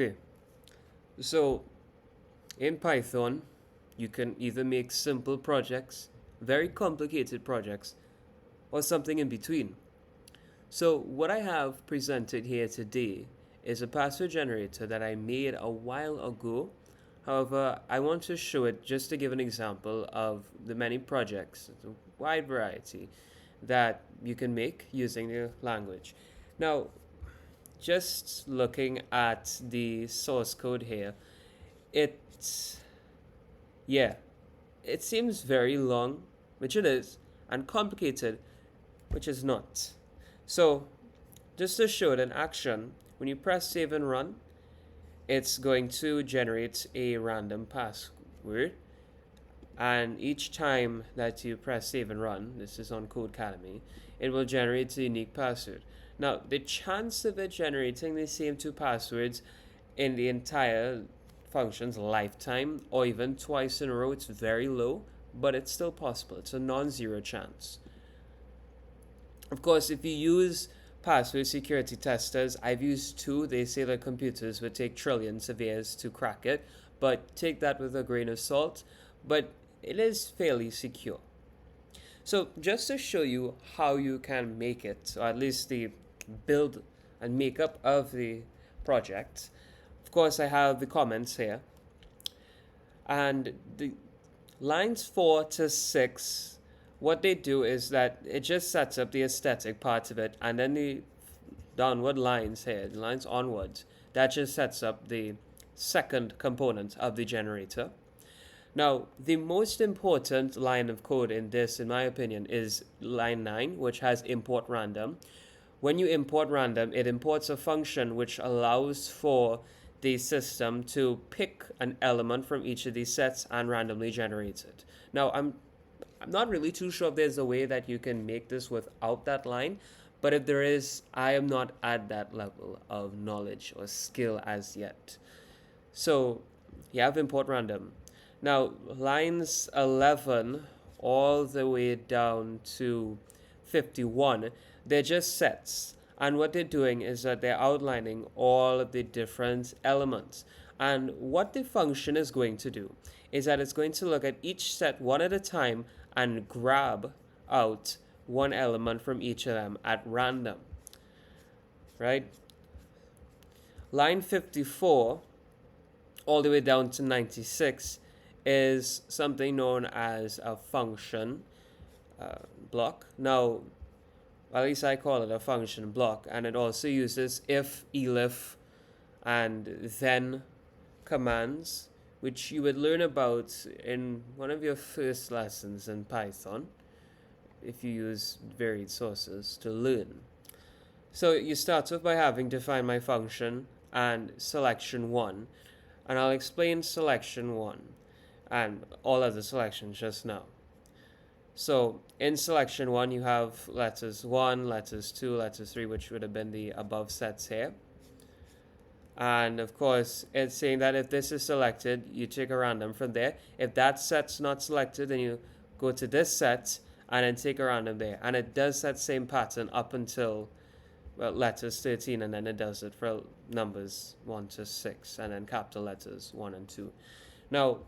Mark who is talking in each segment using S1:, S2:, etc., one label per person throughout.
S1: Okay, so in Python, you can either make simple projects, very complicated projects, or something in between. So, what I have presented here today is a password generator that I made a while ago. However, I want to show it just to give an example of the many projects, a wide variety, that you can make using the language. Now, just looking at the source code here, it's, yeah, it seems very long, which it is, and complicated, which is not. So, just to show it in action, when you press save and run, it's going to generate a random password. And each time that you press save and run, this is on Codecademy, it will generate a unique password. Now, the chance of it generating the same two passwords in the entire function's lifetime, or even twice in a row, it's very low, but it's still possible. It's a non-zero chance. Of course, if you use password security testers, I've used two. They say that computers would take trillions of years to crack it, but take that with a grain of salt. But it is fairly secure. So, just to show you how you can make it, or at least the build and makeup of the project, of course, I have the comments here. And the lines 4 to 6, what they do is that it just sets up the aesthetic part of it, and then the downward lines here, the lines onwards, that just sets up the second component of the generator. Now, the most important line of code in this, in my opinion, is line 9, which has import random. When you import random, it imports a function which allows for the system to pick an element from each of these sets and randomly generate it. Now, I'm not really too sure if there's a way that you can make this without that line, but if there is, I am not at that level of knowledge or skill as yet. So, you have import random. Now, lines 11 all the way down to 51, they're just sets. And what they're doing is that they're outlining all of the different elements. And what the function is going to do is that it's going to look at each set one at a time and grab out one element from each of them at random. Right? Line 54 all the way down to 96 is something known as a function block. Now, at least I call it a function block, and it also uses if, elif, and then commands, which you would learn about in one of your first lessons in Python if you use varied sources to learn. So you start off by having define my function and selection 1, and I'll explain selection 1 and all other selections just now. So in selection 1, you have letters 1, letters 2, letters 3, which would have been the above sets here. And of course, it's saying that if this is selected, you take a random from there. If that set's not selected, then you go to this set and then take a random there. And it does that same pattern up until, well, letters 13, and then it does it for numbers 1 to 6, and then capital letters 1 and 2. Now,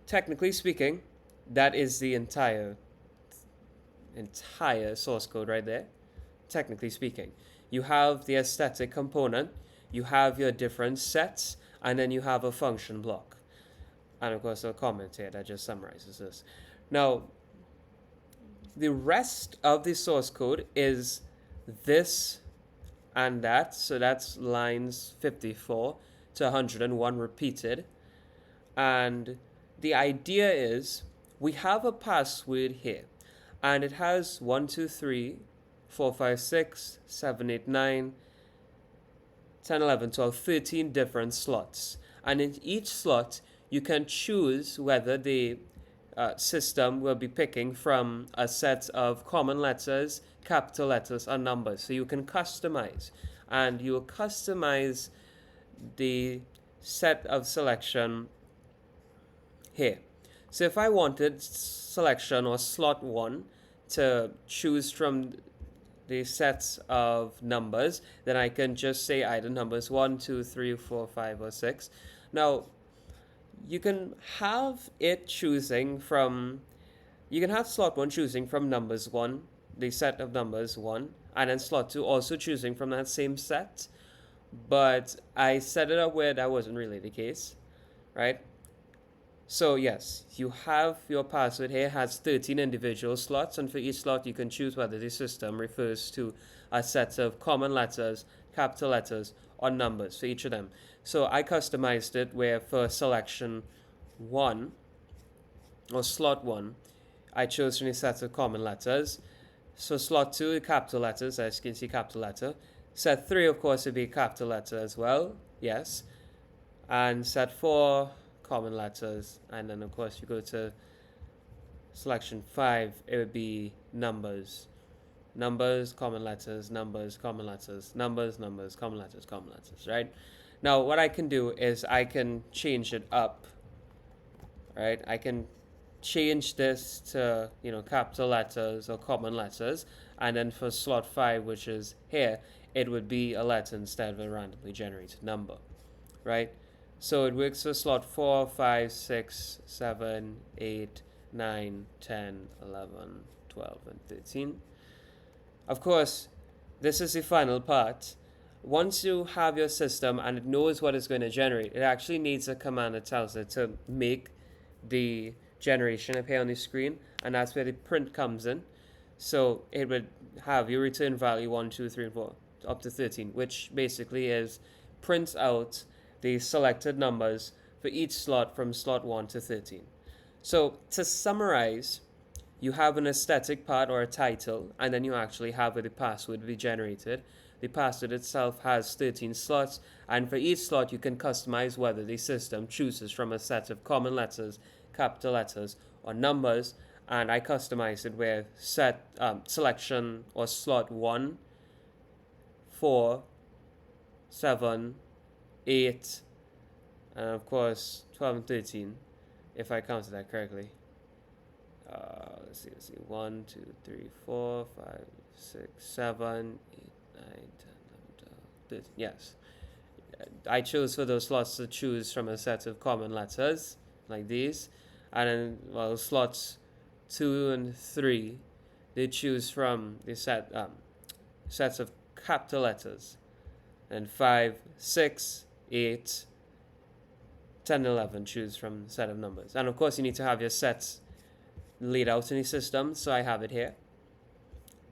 S1: technically speaking, that is the entire source code right there. Technically speaking, you have the aesthetic component, you have your different sets, and then you have a function block. And of course, a comment here that just summarizes this. Now, the rest of the source code is this and that. So that's lines 54 to 101 repeated. And the idea is we have a password here, and it has 1, 2, 3, 4, 5, 6, 7, 8, 9, 10, 11, 12, 13 different slots. And in each slot, you can choose whether the system will be picking from a set of common letters, capital letters, or numbers. So you can customize, and you will customize the set of selection here. So if I wanted selection or slot 1 to choose from the sets of numbers, then I can just say either numbers 1, 2, 3, 4, 5, or 6. Now, you can have it choosing from, you can have slot 1 choosing from numbers 1, the set of numbers 1, and then slot 2 also choosing from that same set. But I set it up where that wasn't really the case, right? So yes, you have your password here has 13 individual slots, and for each slot you can choose whether the system refers to a set of common letters, capital letters, or numbers for each of them. So I customized it where for selection 1 or slot 1, I chose from a set of common letters. So slot 2, capital letters, as you can see, capital letter. Set 3, of course, would be capital letter as well, yes. And set 4, common letters. And then, of course, you go to selection 5, it would be numbers. Numbers, common letters, numbers, common letters, numbers, numbers, common letters, right? Now, what I can do is I can change it up, right? I can change this to, capital letters or common letters. And then for slot 5, which is here, it would be a letter instead of a randomly generated number, right? So it works for slot 4, 5, 6, 7, 8, 9, 10, 11, 12, and 13. Of course, this is the final part. Once you have your system and it knows what it's going to generate, it actually needs a command that tells it to make the generation appear on the screen, and that's where the print comes in. So it would have your return value 1, 2, 3, and 4 up to 13, which basically is prints out the selected numbers for each slot from slot 1 to 13. So to summarize, you have an aesthetic part or a title, and then you actually have where the password will be generated. The password itself has 13 slots, and for each slot you can customize whether the system chooses from a set of common letters, capital letters, or numbers. And I customized it where selection or slot 1, 4, 7, 8, and of course 12 and 13, if I counted that correctly. Let's see. 1, 2, 3, 4, 5, 6, 7, 8, 9, 10, 11, 12, 13. Yes. I chose for those slots to choose from a set of common letters, like these. And then, slots 2 and 3, they choose from the sets of capital letters. And 5, 6, 8, 10, 11 choose from a set of numbers. And of course, you need to have your sets laid out in the system, so I have it here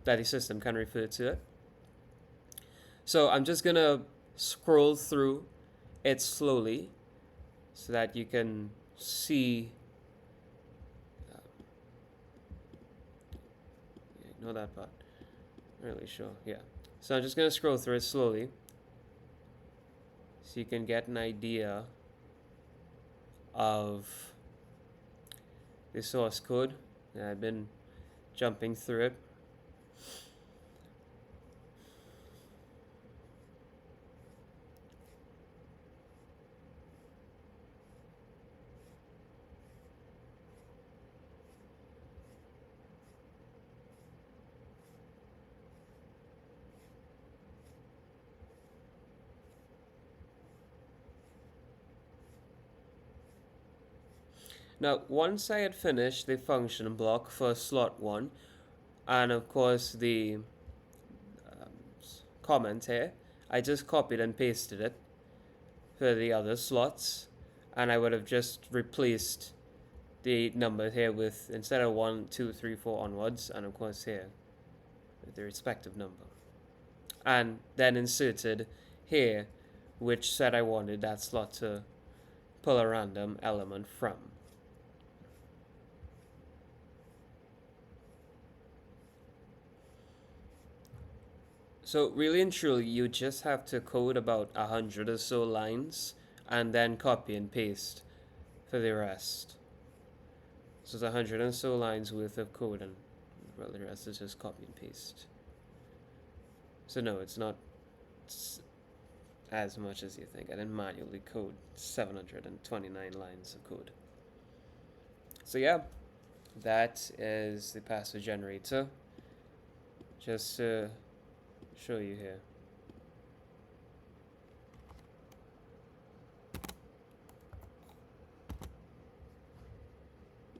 S1: that the system can refer to it. So I'm just gonna scroll through it slowly so that you can see. Ignore that part. Really sure, yeah. So I'm just gonna scroll through it slowly so you can get an idea of the source code. I've been jumping through it. Now, once I had finished the function block for slot 1, and of course the comment here, I just copied and pasted it for the other slots, and I would have just replaced the number here with, instead of 1, 2, 3, 4 onwards, and of course here with the respective number, and then inserted here which set I wanted that slot to pull a random element from. So really and truly, you just have to code about 100 or so lines and then copy and paste for the rest. So it's 100 and so lines worth of code, and well, the rest is just copy and paste. So no, it's not as much as you think. I didn't manually code 729 lines of code. So yeah, that is the password generator. Just to show you here.